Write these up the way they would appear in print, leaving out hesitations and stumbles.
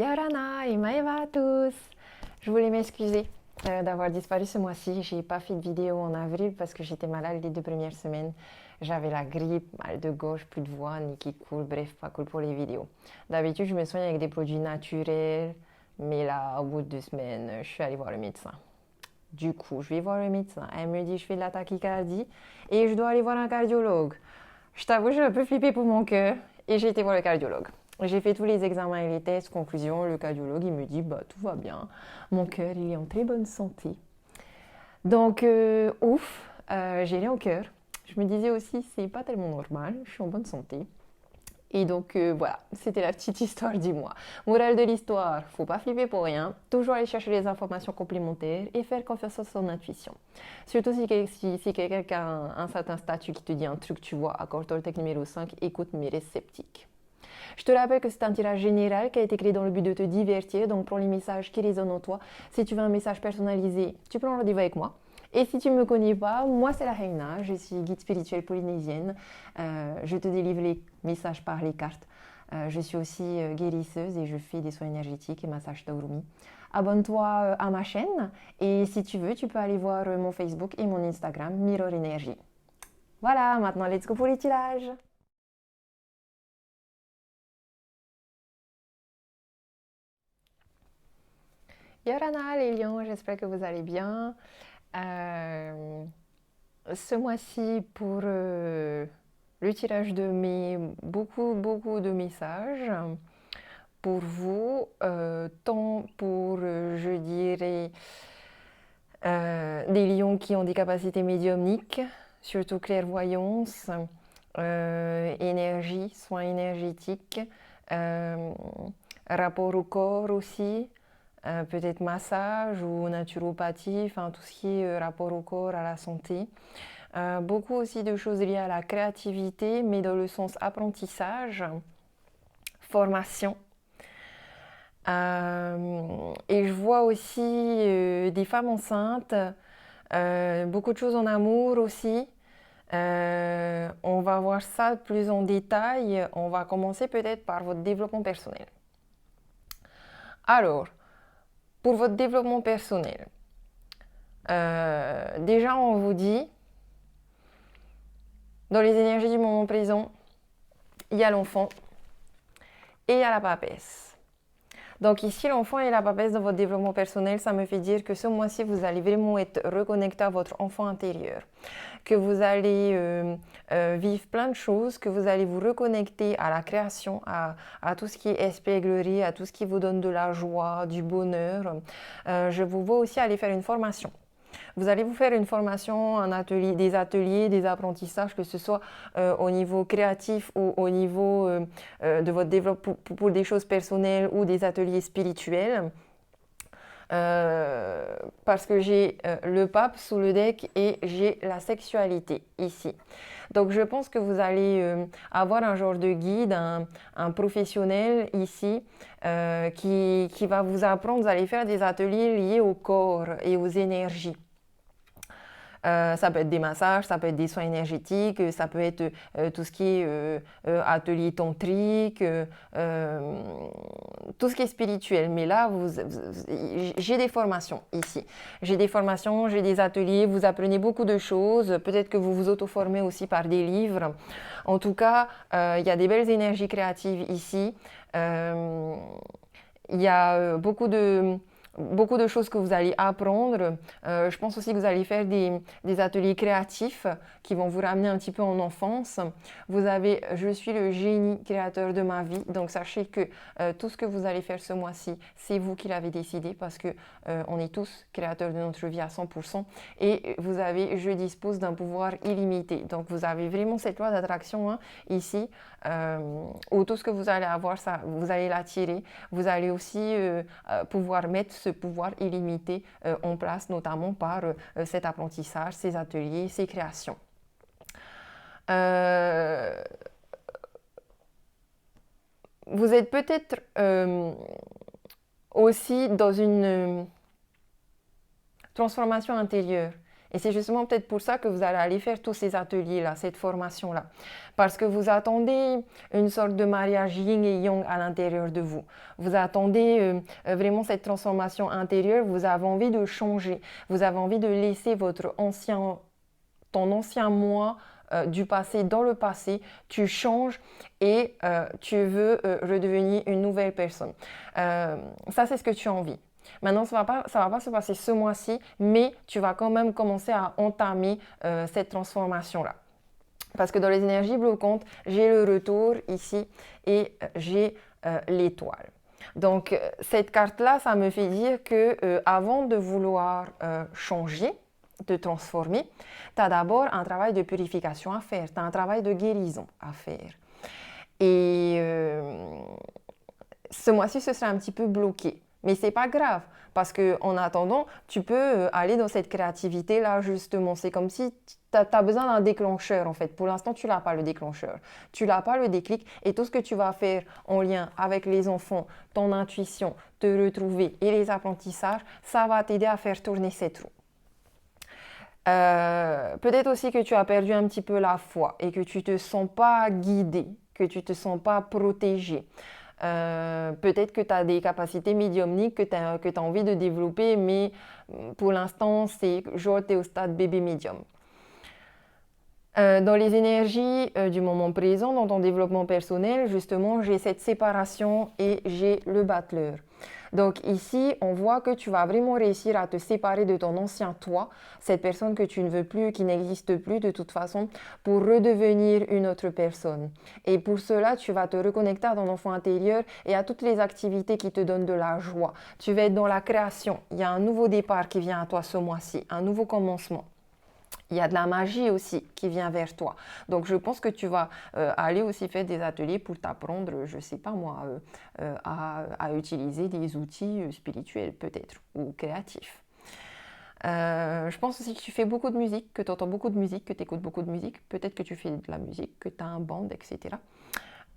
Yorana et Maeva à tous! Je voulais m'excuser d'avoir disparu ce mois-ci. J'ai pas fait de vidéo en avril parce que j'étais malade les 2 premières semaines. J'avais la grippe, mal de gorge, plus de voix, nez qui coule, bref, pas cool pour les vidéos. D'habitude, je me soigne avec des produits naturels, mais là, au bout de 2 semaines, je suis allée voir le médecin. Du coup, je vais voir le médecin. Elle me dit que je fais de la tachycardie et je dois aller voir un cardiologue. Je t'avoue, j'ai un peu flippé pour mon cœur et j'ai été voir le cardiologue. J'ai fait tous les examens et les tests. Conclusion, le cardiologue, il me dit, bah, tout va bien. Mon cœur, il est en très bonne santé. Donc, ouf, j'ai rien au cœur. Je me disais aussi, c'est pas tellement normal, je suis en bonne santé. Et donc, voilà, c'était la petite histoire du mois. Morale de l'histoire, faut pas flipper pour rien. Toujours aller chercher les informations complémentaires et faire confiance à son intuition. Surtout si quelqu'un a un certain statut qui te dit un truc, tu vois, accord Toltec numéro 5, écoute mais reste sceptique. Je te rappelle que c'est un tirage général qui a été créé dans le but de te divertir, donc prends les messages qui résonnent en toi. Si tu veux un message personnalisé, tu prends rendez-vous avec moi. Et si tu ne me connais pas, moi c'est la Reina, je suis guide spirituelle polynésienne. Je te délivre les messages par les cartes. Je suis aussi guérisseuse et je fais des soins énergétiques et massages Taurumi. Abonne-toi à ma chaîne et si tu veux, tu peux aller voir mon Facebook et mon Instagram Mirror Energy. Voilà, maintenant let's go pour les tirages. Yorana les lions, j'espère que vous allez bien. Euh, Ce mois-ci pour le tirage de mai, beaucoup de messages pour vous, tant pour, je dirais, des lions qui ont des capacités médiumniques, surtout clairvoyance, énergie, soins énergétiques, euh, rapport au corps aussi, peut-être massage ou naturopathie, enfin tout ce qui est rapport au corps, à la santé. Beaucoup aussi de choses liées à la créativité, mais dans le sens apprentissage, formation. Et je vois aussi des femmes enceintes, beaucoup de choses en amour aussi. On va voir ça plus en détail. On va commencer peut-être par votre développement personnel. Alors, pour votre développement personnel, déjà on vous dit, dans les énergies du moment présent, il y a l'enfant et il y a la papesse. Donc ici, l'enfant et la papesse dans votre développement personnel, ça me fait dire que ce mois-ci, vous allez vraiment être reconnecté à votre enfant intérieur, que vous allez vivre plein de choses, que vous allez vous reconnecter à la création, à tout ce qui est espièglerie, à tout ce qui vous donne de la joie, du bonheur. Je vous vois aussi aller faire une formation. Vous allez vous faire une formation, un atelier, des apprentissages, que ce soit au niveau créatif ou au niveau de votre développement pour des choses personnelles ou des ateliers spirituels. Parce que j'ai le pape sous le deck et j'ai la sexualité ici. Donc je pense que vous allez avoir un genre de guide, un professionnel ici qui va vous apprendre, vous allez faire des ateliers liés au corps et aux énergies. Ça peut être des massages, ça peut être des soins énergétiques, ça peut être tout ce qui est atelier tantrique, tout ce qui est spirituel. Mais là, j'ai des formations ici. J'ai des formations, j'ai des ateliers, vous apprenez beaucoup de choses. Peut-être que vous vous auto-formez aussi par des livres. En tout cas, il y a des belles énergies créatives ici. Il y a beaucoup de choses que vous allez apprendre. Je pense aussi que vous allez faire des ateliers créatifs qui vont vous ramener un petit peu en enfance. Vous avez, je suis le génie créateur de ma vie, donc sachez que tout ce que vous allez faire ce mois-ci, c'est vous qui l'avez décidé parce que on est tous créateurs de notre vie à 100% et vous avez, je dispose d'un pouvoir illimité. Donc vous avez vraiment cette loi d'attraction ici où tout ce que vous allez avoir, ça, vous allez l'attirer. Vous allez aussi pouvoir mettre ce pouvoir illimité en place, notamment par cet apprentissage, ces ateliers, ces créations. Vous êtes peut-être aussi dans une transformation intérieure Et c'est justement peut-être pour ça que vous allez aller faire tous ces ateliers-là, cette formation-là. Parce que vous attendez une sorte de mariage yin et yang à l'intérieur de vous. Vous attendez vraiment cette transformation intérieure, vous avez envie de changer, vous avez envie de laisser ton ancien moi du passé dans le passé, tu changes et tu veux redevenir une nouvelle personne. Ça, c'est ce que tu as envie. Maintenant, ça va pas se passer ce mois-ci, mais tu vas quand même commencer à entamer cette transformation-là. Parce que dans les énergies bloquantes, j'ai le retour ici et j'ai l'étoile. Donc, cette carte-là, ça me fait dire que avant de vouloir changer, te transformer, tu as d'abord un travail de purification à faire, tu as un travail de guérison à faire. Et ce mois-ci, ce sera un petit peu bloqué. Mais c'est pas grave, parce qu'en attendant, tu peux aller dans cette créativité-là, justement. C'est comme si tu as besoin d'un déclencheur, en fait. Pour l'instant, tu n'as pas le déclencheur. Tu n'as pas le déclic. Et tout ce que tu vas faire en lien avec les enfants, ton intuition, te retrouver et les apprentissages, ça va t'aider à faire tourner cette roue. Peut-être aussi que tu as perdu un petit peu la foi et que tu ne te sens pas guidé, que tu ne te sens pas protégé. Peut-être que tu as des capacités médiumniques que tu as envie de développer, mais pour l'instant, c'est genre tu es au stade bébé médium. Dans les énergies du moment présent, dans ton développement personnel, justement, j'ai cette séparation et j'ai le battleur. Donc ici, on voit que tu vas vraiment réussir à te séparer de ton ancien toi, cette personne que tu ne veux plus, qui n'existe plus de toute façon, pour redevenir une autre personne. Et pour cela, tu vas te reconnecter à ton enfant intérieur et à toutes les activités qui te donnent de la joie. Tu vas être dans la création. Il y a un nouveau départ qui vient à toi ce mois-ci, un nouveau commencement. Il y a de la magie aussi qui vient vers toi. Donc, je pense que tu vas aller aussi faire des ateliers pour t'apprendre, je ne sais pas moi, à utiliser des outils spirituels peut-être ou créatifs. Je pense aussi que tu fais beaucoup de musique, que tu entends beaucoup de musique, que tu écoutes beaucoup de musique. Peut-être que tu fais de la musique, que tu as un band, etc.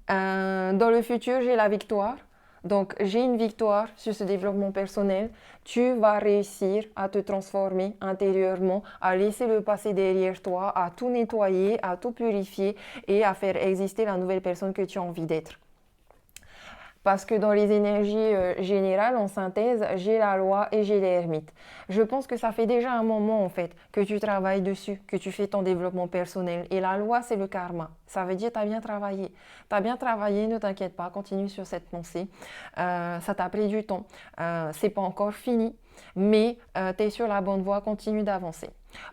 Dans le futur, j'ai la victoire. Donc, j'ai une victoire sur ce développement personnel. Tu vas réussir à te transformer intérieurement, à laisser le passé derrière toi, à tout nettoyer, à tout purifier et à faire exister la nouvelle personne que tu as envie d'être. Parce que dans les énergies générales, en synthèse, j'ai la loi et j'ai l'ermite. Je pense que ça fait déjà un moment en fait que tu travailles dessus, que tu fais ton développement personnel. Et la loi, c'est le karma. Ça veut dire que tu as bien travaillé. Tu as bien travaillé, ne t'inquiète pas, continue sur cette pensée. Ça t'a pris du temps. C'est pas encore fini, mais tu es sur la bonne voie, continue d'avancer.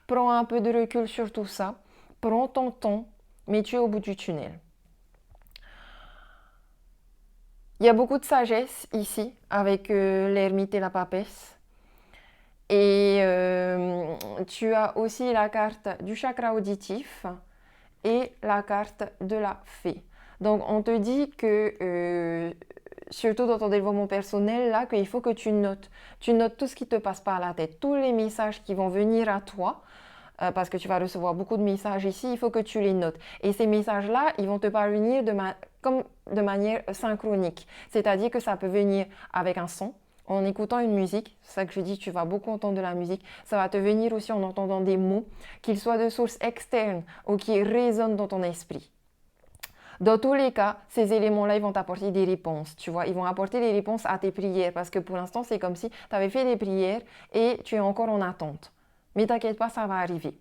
Prends un peu de recul sur tout ça. Prends ton temps, mais tu es au bout du tunnel. Il y a beaucoup de sagesse ici avec l'ermite et la papesse. Et tu as aussi la carte du chakra auditif et la carte de la fée. Donc on te dit que, surtout dans ton développement personnel, là, qu'il faut que tu notes. Tu notes tout ce qui te passe par la tête, tous les messages qui vont venir à toi. Parce que tu vas recevoir beaucoup de messages ici, il faut que tu les notes. Et ces messages-là, ils vont te parvenir comme de manière synchronique. C'est-à-dire que ça peut venir avec un son, en écoutant une musique. C'est ça que je dis, tu vas beaucoup entendre de la musique. Ça va te venir aussi en entendant des mots, qu'ils soient de source externe ou qui résonnent dans ton esprit. Dans tous les cas, ces éléments-là, ils vont t'apporter des réponses, tu vois. Ils vont apporter des réponses à tes prières parce que pour l'instant, c'est comme si tu avais fait des prières et tu es encore en attente. Mais t'inquiète pas, ça va arriver.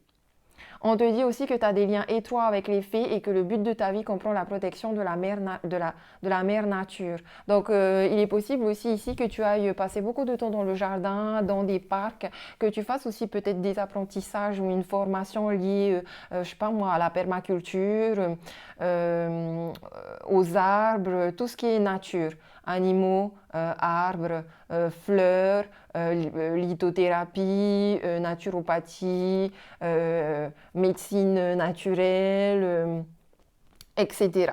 On te dit aussi que tu as des liens étroits avec les fées et que le but de ta vie comprend la protection de la mère nature. Donc, il est possible aussi ici que tu ailles passer beaucoup de temps dans le jardin, dans des parcs, que tu fasses aussi peut-être des apprentissages ou une formation liée, je sais pas moi, à la permaculture, aux arbres, tout ce qui est nature, animaux, arbres, fleurs, lithothérapie, naturopathie, médecine naturelle, etc.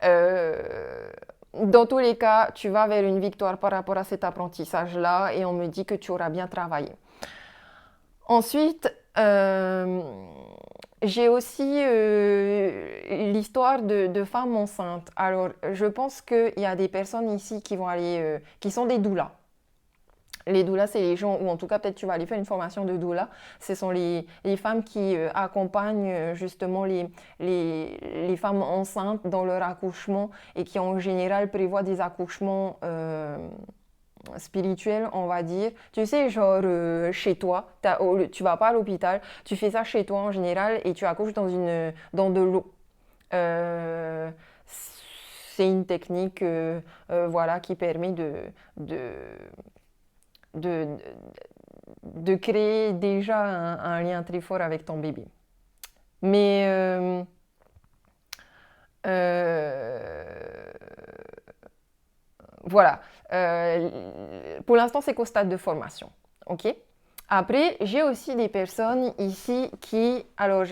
Dans tous les cas, tu vas vers une victoire par rapport à cet apprentissage-là et on me dit que tu auras bien travaillé. Ensuite, j'ai aussi l'histoire de femmes enceintes. Alors, je pense qu'il y a des personnes ici qui vont aller, qui sont des doulas. Les doulas, c'est les gens, ou en tout cas peut-être tu vas aller faire une formation de doula, ce sont les femmes qui accompagnent justement les femmes enceintes dans leur accouchement et qui en général prévoient des accouchements spirituels, on va dire. Tu sais, genre chez toi, tu vas pas à l'hôpital, tu fais ça chez toi en général et tu accouches dans de l'eau. Euh, c'est une technique voilà, qui permet de, de, de créer déjà un lien très fort avec ton bébé. Mais voilà, pour l'instant c'est qu'au stade de formation. Ok. Après, j'ai aussi des personnes ici qui, alors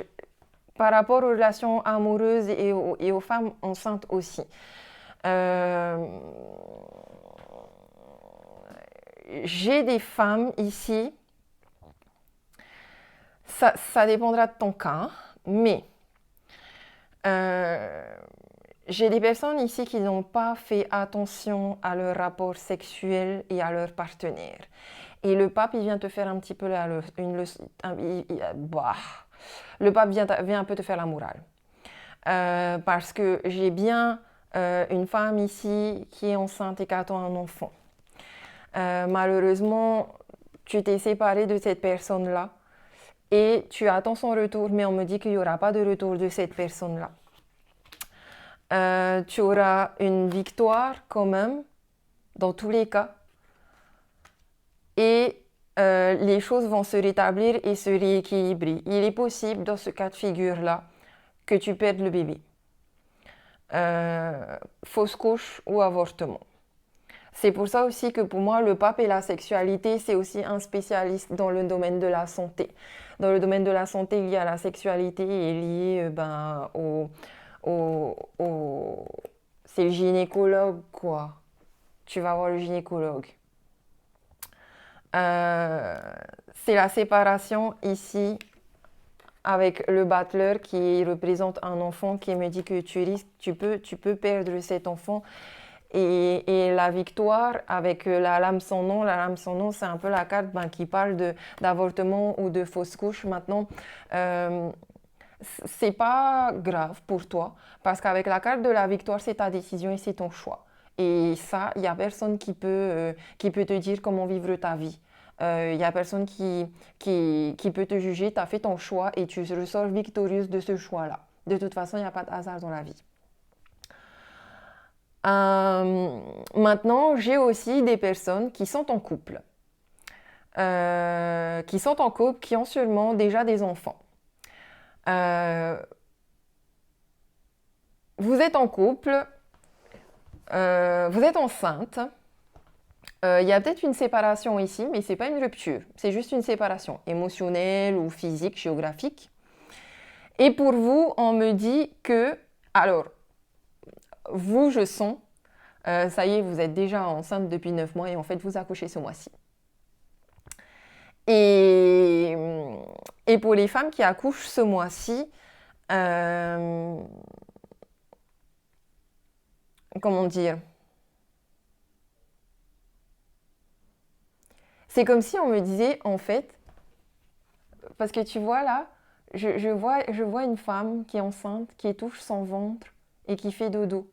par rapport aux relations amoureuses et aux femmes enceintes aussi. J'ai des femmes ici, ça dépendra de ton cas, mais j'ai des personnes ici qui n'ont pas fait attention à leur rapport sexuel et à leur partenaire. Et le pape, il vient te faire un petit peu une leçon. Le pape vient un peu te faire la morale. Parce que j'ai bien une femme ici qui est enceinte et qui attend un enfant. Malheureusement, tu t'es séparé de cette personne-là et tu attends son retour, mais on me dit qu'il n'y aura pas de retour de cette personne-là. Tu auras une victoire quand même, dans tous les cas, et les choses vont se rétablir et se rééquilibrer. Il est possible, dans ce cas de figure-là, que tu perdes le bébé. Fausse couche ou avortement. C'est pour ça aussi que pour moi, le pape et la sexualité, c'est aussi un spécialiste dans le domaine de la santé. Dans le domaine de la santé lié à la sexualité et lié c'est le gynécologue, quoi. Tu vas voir le gynécologue. C'est la séparation ici avec le battleur qui représente un enfant qui me dit que tu peux perdre cet enfant. Et la victoire avec la lame sans nom. La lame sans nom, c'est un peu la carte qui parle d'avortement ou de fausse couche. Maintenant, c'est pas grave pour toi parce qu'avec la carte de la victoire, c'est ta décision et c'est ton choix. Et ça, il n'y a personne qui peut te dire comment vivre ta vie. Il n'y a personne qui peut te juger. Tu as fait ton choix et tu ressors victorieuse de ce choix-là. De toute façon, il n'y a pas de hasard dans la vie. Maintenant, j'ai aussi des personnes qui sont en couple. Qui ont sûrement déjà des enfants. Vous êtes en couple, vous êtes enceinte. Il y a peut-être une séparation ici, mais ce n'est pas une rupture. C'est juste une séparation émotionnelle ou physique, géographique. Et pour vous, on me dit que... Alors, vous, je sens, ça y est, vous êtes déjà enceinte depuis 9 mois et en fait, vous accouchez ce mois-ci. Et pour les femmes qui accouchent ce mois-ci, comment dire? C'est comme si on me disait, en fait, parce que tu vois là, je vois une femme qui est enceinte, qui étouffe son ventre et qui fait dodo.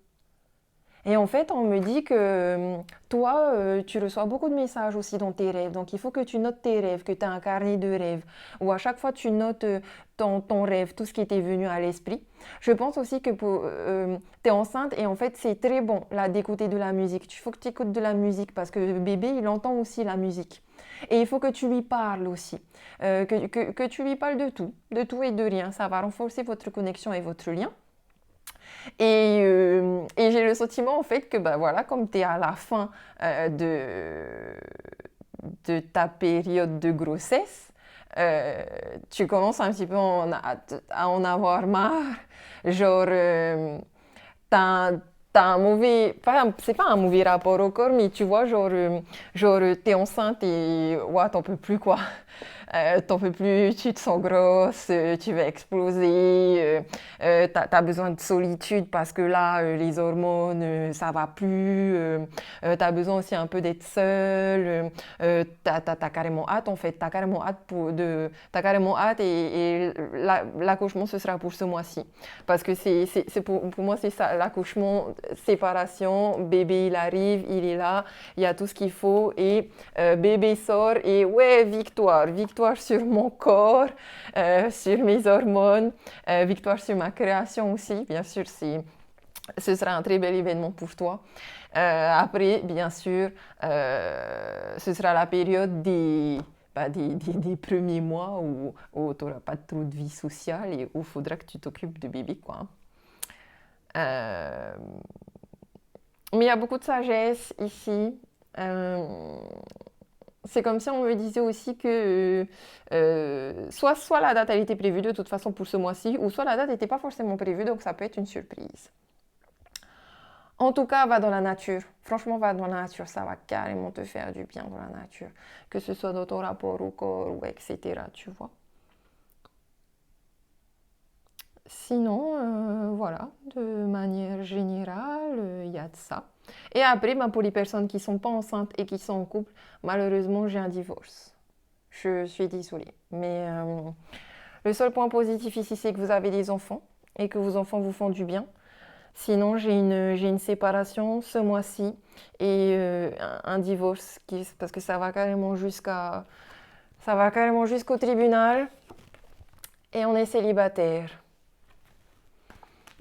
Et en fait, on me dit que toi, tu reçois beaucoup de messages aussi dans tes rêves. Donc, il faut que tu notes tes rêves, que tu as un carnet de rêves, où à chaque fois, tu notes ton rêve, tout ce qui t'est venu à l'esprit. Je pense aussi que tu es enceinte et en fait, c'est très bon là d'écouter de la musique. Il faut que tu écoutes de la musique parce que le bébé, il entend aussi la musique. Et il faut que tu lui parles aussi, que tu lui parles de tout et de rien. Ça va renforcer votre connexion et votre lien. Et j'ai le sentiment en fait que voilà, comme tu es à la fin de ta période de grossesse, tu commences un petit peu à en avoir marre. Genre, t'as un mauvais, c'est pas un mauvais rapport au corps, mais tu vois, genre t'es enceinte et ouais, t'en peux plus quoi. t'en peux plus, tu te sens grosse, tu vas exploser, t'as besoin de solitude parce que là, les hormones, ça va plus, t'as besoin aussi un peu d'être seule, t'as carrément hâte en fait, t'as carrément hâte et l'accouchement ce sera pour ce mois-ci. Parce que pour moi c'est ça, l'accouchement, séparation, bébé il arrive, il est là, il y a tout ce qu'il faut et bébé sort et ouais, victoire, victoire sur mon corps, sur mes hormones, victoire sur ma création aussi, bien sûr, ce sera un très bel événement pour toi. Après, bien sûr, ce sera la période des premiers mois où tu n'auras pas trop de vie sociale et où il faudra que tu t'occupes de bébé, quoi. Euh, mais il y a beaucoup de sagesse ici. C'est comme si on me disait aussi que soit la date elle était prévue de toute façon pour ce mois-ci, ou soit la date n'était pas forcément prévue, donc ça peut être une surprise. En tout cas, va dans la nature. Franchement, va dans la nature, ça va carrément te faire du bien dans la nature. Que ce soit dans ton rapport au corps ou etc. Tu vois. Sinon, voilà, de manière générale, il y a de ça. Et après, ben, pour les personnes qui ne sont pas enceintes et qui sont en couple, malheureusement, j'ai un divorce. Je suis désolée. Mais le seul point positif ici, c'est que vous avez des enfants et que vos enfants vous font du bien. Sinon, j'ai une séparation ce mois-ci et un divorce parce que ça va carrément jusqu'au tribunal et on est célibataire.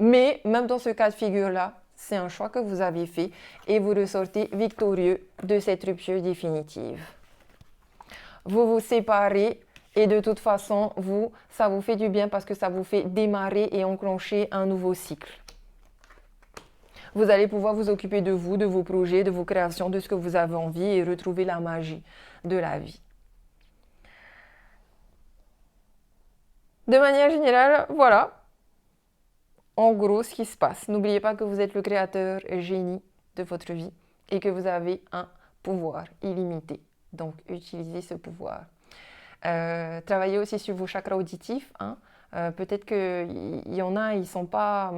Mais même dans ce cas de figure-là, c'est un choix que vous avez fait et vous ressortez victorieux de cette rupture définitive. Vous vous séparez et de toute façon, ça vous fait du bien parce que ça vous fait démarrer et enclencher un nouveau cycle. Vous allez pouvoir vous occuper de vous, de vos projets, de vos créations, de ce que vous avez envie et retrouver la magie de la vie. De manière générale, voilà en gros ce qui se passe. N'oubliez pas que vous êtes le créateur génie de votre vie et que vous avez un pouvoir illimité. Donc, utilisez ce pouvoir. Travaillez aussi sur vos chakras auditifs. Hein. Peut-être qu'il y en a, ils sont pas...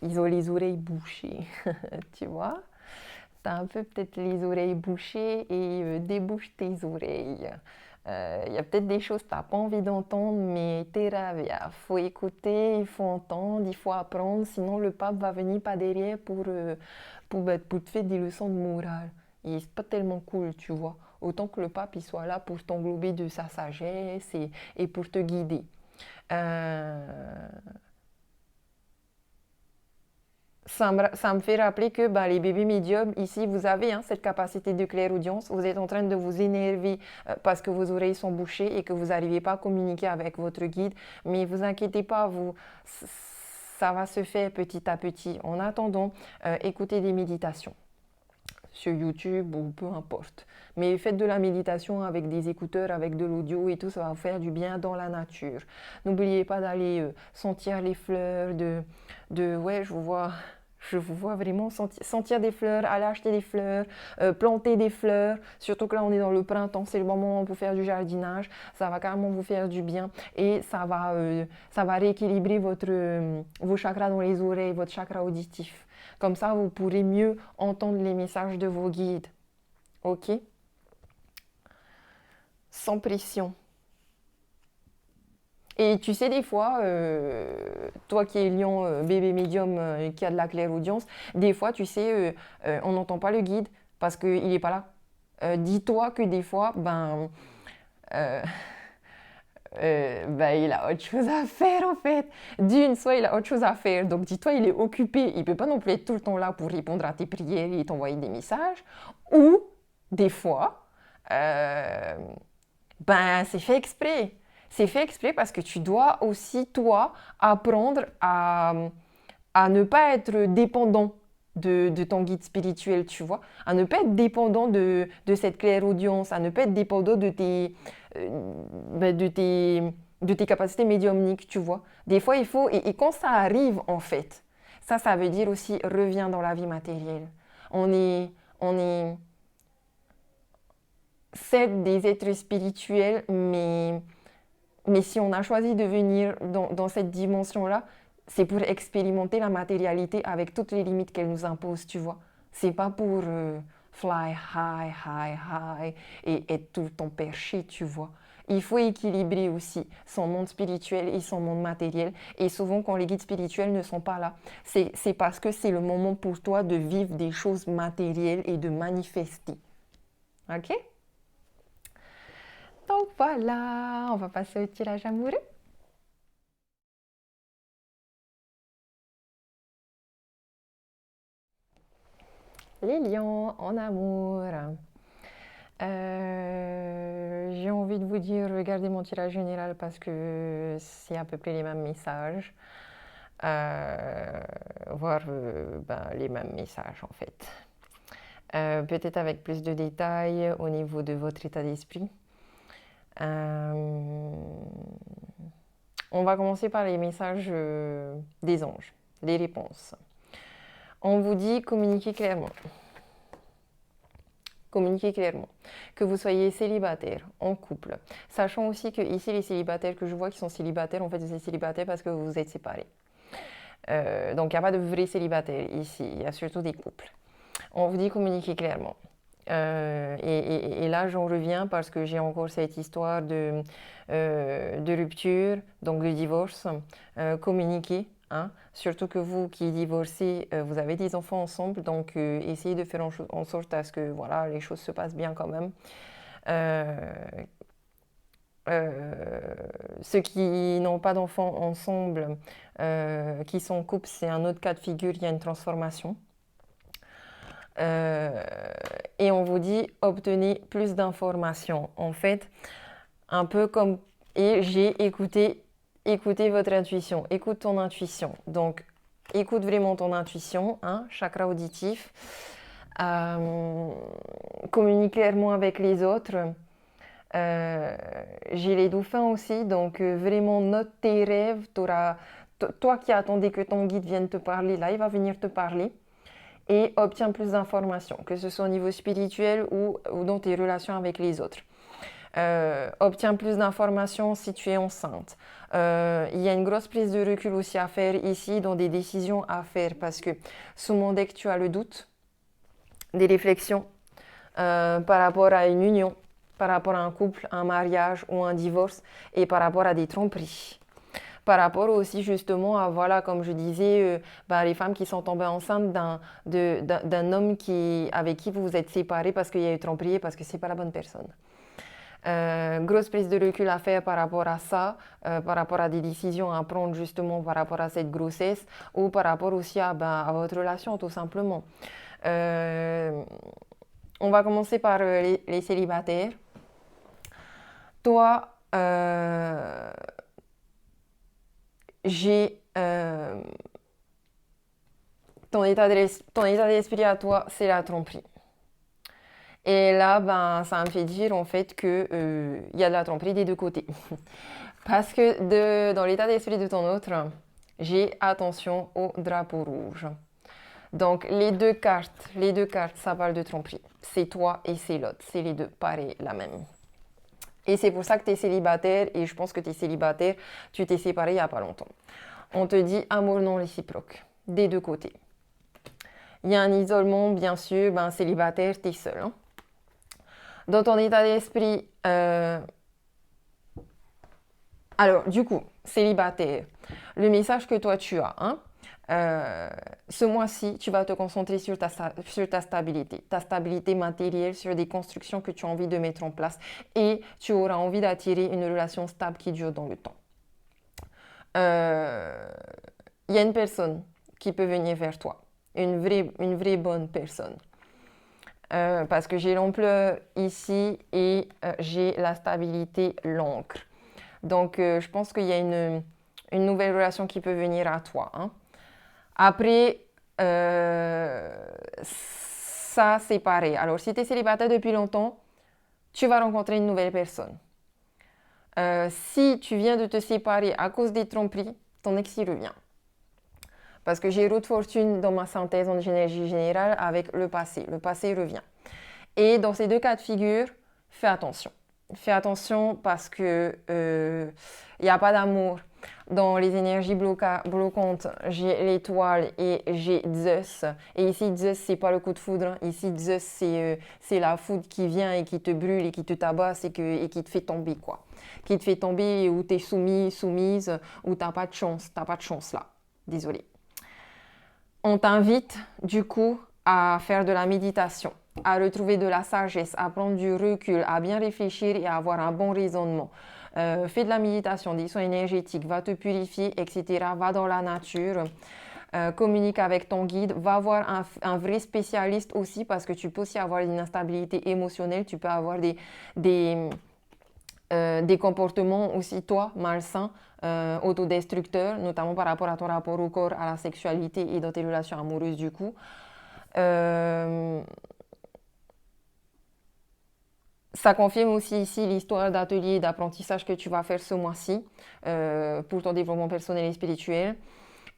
Ils ont les oreilles bouchées, tu vois. T'as un peu peut-être les oreilles bouchées et débouche tes oreilles. Il y a peut-être des choses que tu n'as pas envie d'entendre, mais t'es ravi. Il faut écouter, il faut entendre, il faut apprendre, sinon le pape va venir pas derrière pour te faire des leçons de morale. Et c'est pas tellement cool, tu vois. Autant que le pape il soit là pour t'englober de sa sagesse et pour te guider. Ça me fait rappeler que les bébés médiums, ici, vous avez cette capacité de clairaudience. Vous êtes en train de vous énerver parce que vos oreilles sont bouchées et que vous n'arrivez pas à communiquer avec votre guide. Mais ne vous inquiétez pas, ça va se faire petit à petit. En attendant, écoutez des méditations sur YouTube ou peu importe. Mais faites de la méditation avec des écouteurs, avec de l'audio et tout, ça va vous faire du bien dans la nature. N'oubliez pas d'aller sentir les fleurs, ouais, je vous vois vraiment sentir des fleurs, aller acheter des fleurs, planter des fleurs. Surtout que là, on est dans le printemps, c'est le bon moment pour faire du jardinage. Ça va carrément vous faire du bien et ça va rééquilibrer vos chakras dans les oreilles, votre chakra auditif. Comme ça, vous pourrez mieux entendre les messages de vos guides. Ok? Sans pression. Et tu sais, des fois, toi qui es lion, bébé médium, qui a de la clairaudience, des fois, tu sais, on n'entend pas le guide parce qu'il n'est pas là. Dis-toi que des fois, il a autre chose à faire en fait. Soit il a autre chose à faire, donc dis-toi il est occupé, il peut pas non plus être tout le temps là pour répondre à tes prières et t'envoyer des messages. Ou des fois, c'est fait exprès. C'est fait exprès parce que tu dois aussi toi apprendre à ne pas être dépendant de ton guide spirituel, tu vois, à ne pas être dépendant de cette clairaudience, à ne pas être dépendant de tes capacités médiumniques, tu vois. Des fois, il faut, et quand ça arrive, en fait, ça veut dire aussi reviens dans la vie matérielle. On est, certes des êtres spirituels, mais si on a choisi de venir dans cette dimension-là, c'est pour expérimenter la matérialité avec toutes les limites qu'elle nous impose, tu vois. C'est pas pour fly high, high, high et être tout le temps perché, tu vois. Il faut équilibrer aussi son monde spirituel et son monde matériel. Et souvent, quand les guides spirituels ne sont pas là, c'est parce que c'est le moment pour toi de vivre des choses matérielles et de manifester. Ok? Donc voilà, on va passer au tirage amoureux. Les lions en amour. J'ai envie de vous dire, regardez mon tirage général parce que c'est à peu près les mêmes messages. Voir les mêmes messages en fait. Peut-être avec plus de détails au niveau de votre état d'esprit. On va commencer par les messages des anges, les réponses. On vous dit communiquez clairement. Communiquez clairement. Que vous soyez célibataire, en couple. Sachant aussi que ici, les célibataires que je vois qui sont célibataires, en fait, vous êtes célibataires parce que vous vous êtes séparés. Donc, il n'y a pas de vrais célibataires ici. Il y a surtout des couples. On vous dit communiquer clairement. Et là, j'en reviens parce que j'ai encore cette histoire de rupture, donc de divorce. Communiquer. Hein. Surtout que vous qui divorcez, vous avez des enfants ensemble, donc essayez de faire en sorte à ce que voilà, les choses se passent bien quand même. Ceux qui n'ont pas d'enfants ensemble, qui sont en couple, c'est un autre cas de figure, il y a une transformation. Et on vous dit obtenez plus d'informations. En fait, un peu comme et j'ai écouté votre intuition, écoute ton intuition. Donc, écoute vraiment ton intuition, hein, chakra auditif. Communique clairement avec les autres. J'ai les dauphins aussi, donc vraiment note tes rêves. Toi qui attendais que ton guide vienne te parler, là, il va venir te parler. Et obtiens plus d'informations, que ce soit au niveau spirituel ou dans tes relations avec les autres. Obtiens plus d'informations si tu es enceinte. Il y a une grosse prise de recul aussi à faire ici, dans des décisions à faire, parce que souvent dès que tu as le doute, des réflexions par rapport à une union, par rapport à un couple, un mariage ou un divorce, et par rapport à des tromperies. Par rapport aussi justement à, voilà, comme je disais, les femmes qui sont tombées enceintes d'un homme avec qui vous vous êtes séparés parce qu'il y a eu tromperie, parce que c'est pas la bonne personne. Grosse prise de recul à faire par rapport à ça, par rapport à des décisions à prendre justement par rapport à cette grossesse ou par rapport aussi à votre relation tout simplement. On va commencer par les célibataires. Toi, j'ai ton état d'esprit à toi, c'est la tromperie. Et là, ça me fait dire en fait que y a de la tromperie des deux côtés. Parce que dans l'état d'esprit de ton autre, j'ai attention au drapeau rouge. Donc les deux cartes, ça parle de tromperie. C'est toi et c'est l'autre, c'est les deux, pareil, la même. Et c'est pour ça que tu es célibataire, et je pense que tu es célibataire, tu t'es séparé il n'y a pas longtemps. On te dit amour non réciproque, des deux côtés. Il y a un isolement, bien sûr, célibataire, tu es seul. Hein. Dans ton état d'esprit, alors du coup, célibataire, le message que toi tu as, hein, ce mois-ci, tu vas te concentrer sur ta stabilité matérielle, sur des constructions que tu as envie de mettre en place et tu auras envie d'attirer une relation stable qui dure dans le temps. Il y a une personne qui peut venir vers toi, une vraie bonne personne. Parce que j'ai l'ampleur ici et j'ai la stabilité, l'encre. Donc, je pense qu'il y a une nouvelle relation qui peut venir à toi. Hein. Après, ça, c'est pareil. Alors, si tu es célibataire depuis longtemps, tu vas rencontrer une nouvelle personne. Si tu viens de te séparer à cause des tromperies, ton ex y revient. Parce que j'ai roue de fortune dans ma synthèse en énergie générale avec le passé. Le passé revient. Et dans ces deux cas de figure, fais attention. Fais attention parce que il n'y a pas d'amour. Dans les énergies bloquantes, j'ai l'étoile et j'ai Zeus. Et ici, Zeus, c'est pas le coup de foudre. Hein. Ici, Zeus, c'est la foudre qui vient et qui te brûle et qui te tabasse et qui te fait tomber, quoi. Qui te fait tomber où tu es soumis, soumise, où tu n'as pas de chance. Tu n'as pas de chance là. Désolée. On t'invite, du coup, à faire de la méditation, à retrouver de la sagesse, à prendre du recul, à bien réfléchir et à avoir un bon raisonnement. Fais de la méditation, des soins énergétiques, va te purifier, etc. Va dans la nature, communique avec ton guide, va voir un vrai spécialiste aussi parce que tu peux aussi avoir une instabilité émotionnelle, tu peux avoir des comportements aussi, toi, malsains, autodestructeurs, notamment par rapport à ton rapport au corps, à la sexualité et dans tes relations amoureuses du coup. Ça confirme aussi ici l'histoire d'atelier et d'apprentissage que tu vas faire ce mois-ci pour ton développement personnel et spirituel.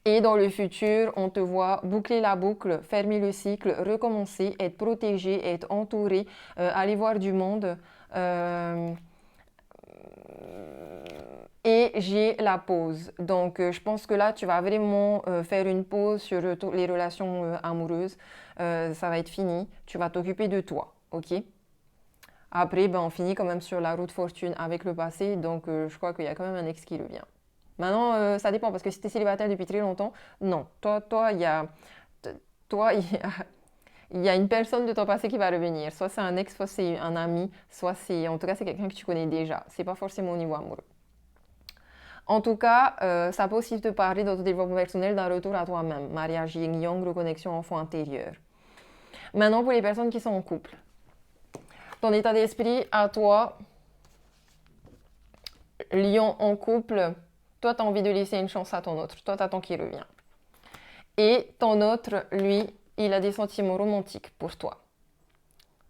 Et dans le futur, on te voit boucler la boucle, fermer le cycle, recommencer, être protégé, être entouré, aller voir du monde. Et j'ai la pause. Donc, je pense que là, tu vas vraiment faire une pause sur les relations amoureuses. Ça va être fini. Tu vas t'occuper de toi, ok? Après, ben, on finit quand même sur la route fortune avec le passé. Donc, je crois qu'il y a quand même un ex qui revient. Maintenant, ça dépend parce que si tu es célibataire depuis très longtemps, non. Toi, il y a, il y a une personne de ton passé qui va revenir. Soit c'est un ex, soit c'est un ami, soit c'est, en tout cas, c'est quelqu'un que tu connais déjà. C'est pas forcément au niveau amoureux. En tout cas, ça peut aussi te parler dans ton développement personnel d'un retour à toi-même. Mariage yin-yang, reconnexion enfant intérieur. Maintenant, pour les personnes qui sont en couple. Ton état d'esprit à toi, lion en couple, toi, tu as envie de laisser une chance à ton autre. Toi, tu attends qu'il revienne. Et ton autre, lui, il a des sentiments romantiques pour toi.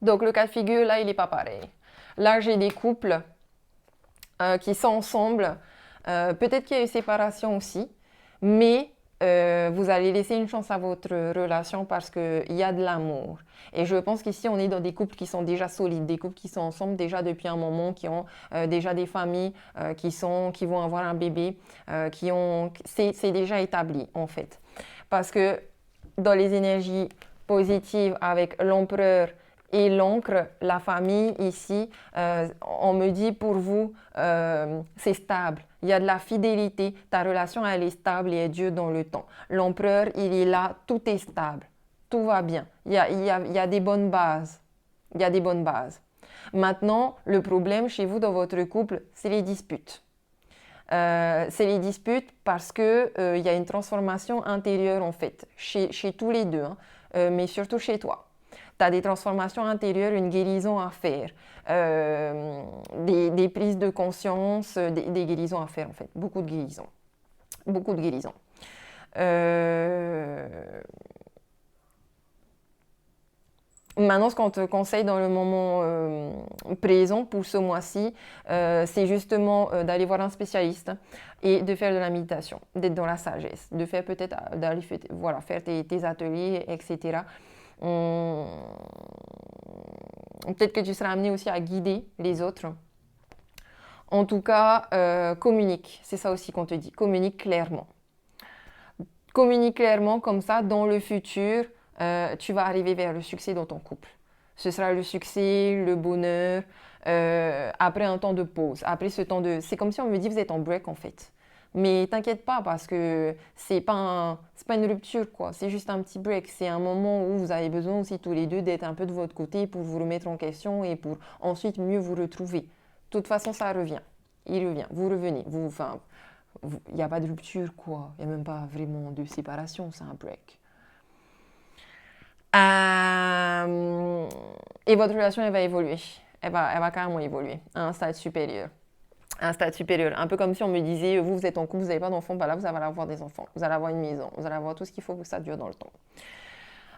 Donc, le cas de figure, là, il n'est pas pareil. Là, j'ai des couples qui sont ensemble. Peut-être qu'il y a eu séparation aussi, mais vous allez laisser une chance à votre relation parce qu'il y a de l'amour. Et je pense qu'ici, on est dans des couples qui sont déjà solides, des couples qui sont ensemble déjà depuis un moment, qui ont déjà des familles, qui vont avoir un bébé, c'est déjà établi en fait. Parce que dans les énergies positives avec l'empereur et l'encre, la famille ici, on me dit pour vous, c'est stable. Il y a de la fidélité, ta relation elle est stable et est dure dans le temps. L'empereur, il est là, tout est stable, tout va bien. Il y a des bonnes bases. Il y a des bonnes bases. Maintenant, le problème chez vous dans votre couple, c'est les disputes. C'est les disputes parce que il y a une transformation intérieure en fait, chez tous les deux, hein, mais surtout chez toi. Tu as des transformations intérieures, une guérison à faire, des prises de conscience, des guérisons à faire en fait, beaucoup de guérisons. Beaucoup de guérisons. Maintenant, ce qu'on te conseille dans le moment présent pour ce mois-ci, c'est justement d'aller voir un spécialiste et de faire de la méditation, d'être dans la sagesse, de faire peut-être d'aller faire tes ateliers, etc. Peut-être que tu seras amené aussi à guider les autres. En tout cas, communique. C'est ça aussi qu'on te dit. Communique clairement. Communique clairement comme ça, dans le futur, tu vas arriver vers le succès dans ton couple. Ce sera le succès, le bonheur, après un temps de pause. Après ce temps de... C'est comme si on me dit, vous êtes en break en fait. Mais t'inquiète pas parce que c'est pas une rupture quoi, c'est juste un petit break. C'est un moment où vous avez besoin aussi tous les deux d'être un peu de votre côté pour vous remettre en question et pour ensuite mieux vous retrouver. De toute façon, ça revient. Il revient. Vous revenez. Il n'y a pas de rupture quoi. Il n'y a même pas vraiment de séparation, c'est un break. Et votre relation, elle va évoluer. Elle va carrément évoluer à un stade supérieur. Un stade supérieur. Un peu comme si on me disait, vous êtes en couple, vous n'avez pas d'enfants, bah là, vous allez avoir des enfants. Vous allez avoir une maison. Vous allez avoir tout ce qu'il faut pour que ça dure dans le temps.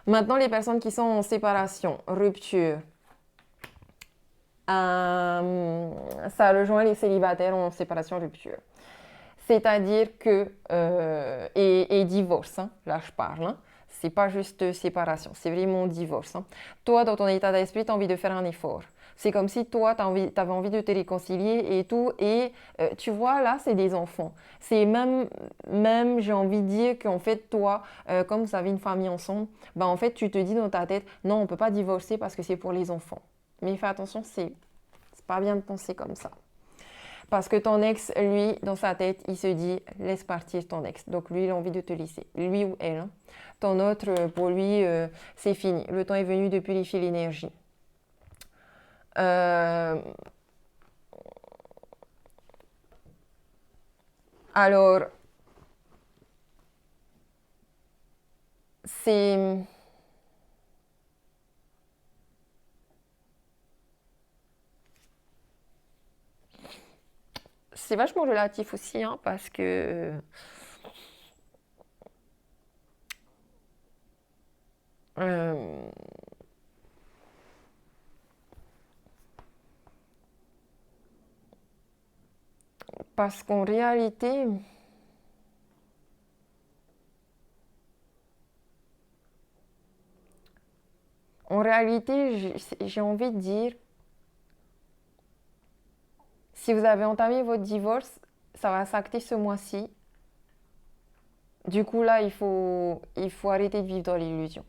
Maintenant, les personnes qui sont en séparation, rupture, ça rejoint les célibataires en séparation, rupture. C'est-à-dire que, et divorce, hein, là je parle, hein, C'est pas juste séparation, c'est vraiment divorce. Hein. Toi, dans ton état d'esprit, tu as envie de faire un effort. C'est comme si toi, tu avais envie de te réconcilier et tout. Et tu vois, là, c'est des enfants. C'est même j'ai envie de dire qu'en fait, toi, comme vous avez une famille ensemble, ben, en fait, tu te dis dans ta tête, non, on ne peut pas divorcer parce que c'est pour les enfants. Mais fais attention, c'est pas bien de penser comme ça. Parce que ton ex, lui, dans sa tête, il se dit, laisse partir ton ex. Donc lui, il a envie de te laisser. Lui ou elle. Hein. Ton autre, pour lui, c'est fini. Le temps est venu de purifier l'énergie. Euh, alors, c'est... C'est vachement relatif aussi, hein, euh, parce qu'en réalité, j'ai envie de dire, si vous avez entamé votre divorce, ça va s'acter ce mois-ci. Du coup, là, il faut arrêter de vivre dans l'illusion.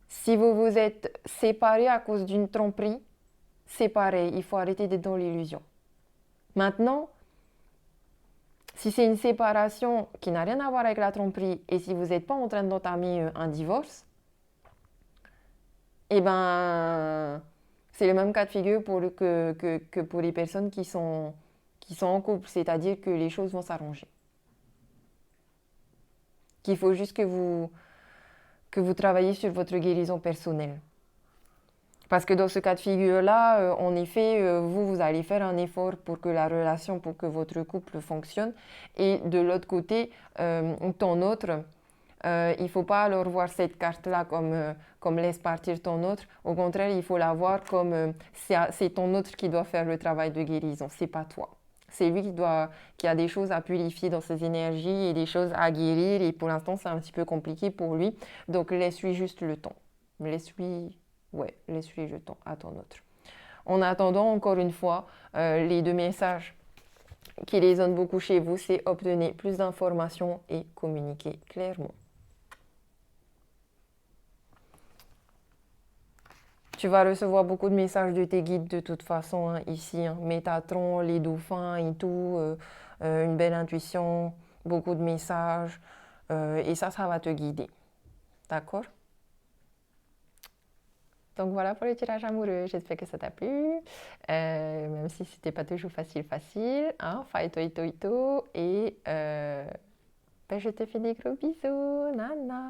Si vous vous êtes séparés à cause d'une tromperie, c'est pareil, il faut arrêter d'être dans l'illusion. Maintenant, si c'est une séparation qui n'a rien à voir avec la tromperie et si vous n'êtes pas en train d'entamer un divorce, eh ben, c'est le même cas de figure que pour les personnes qui sont en couple, c'est-à-dire que les choses vont s'arranger. Qu'il faut juste que vous travaillez sur votre guérison personnelle. Parce que dans ce cas de figure-là, en effet, vous allez faire un effort pour que la relation, pour que votre couple fonctionne. Et de l'autre côté, ton autre, il ne faut pas alors voir cette carte-là comme laisse partir ton autre. Au contraire, il faut la voir comme c'est ton autre qui doit faire le travail de guérison, c'est pas toi. C'est lui qui a des choses à purifier dans ses énergies et des choses à guérir. Et pour l'instant, c'est un petit peu compliqué pour lui. Donc, laisse-lui juste le temps. Laisse-lui, ouais, laisse-lui le temps à ton autre. En attendant, encore une fois, les deux messages qui résonnent beaucoup chez vous, c'est obtenir plus d'informations et communiquer clairement. Tu vas recevoir beaucoup de messages de tes guides de toute façon hein, ici. Hein. Métatron, les dauphins et tout. Une belle intuition, beaucoup de messages. Et ça va te guider. D'accord? Donc voilà pour le tirage amoureux. J'espère que ça t'a plu. Même si c'était pas toujours facile. Hein, faito, ito, ito. Et ben, je te fais des gros bisous. Nana.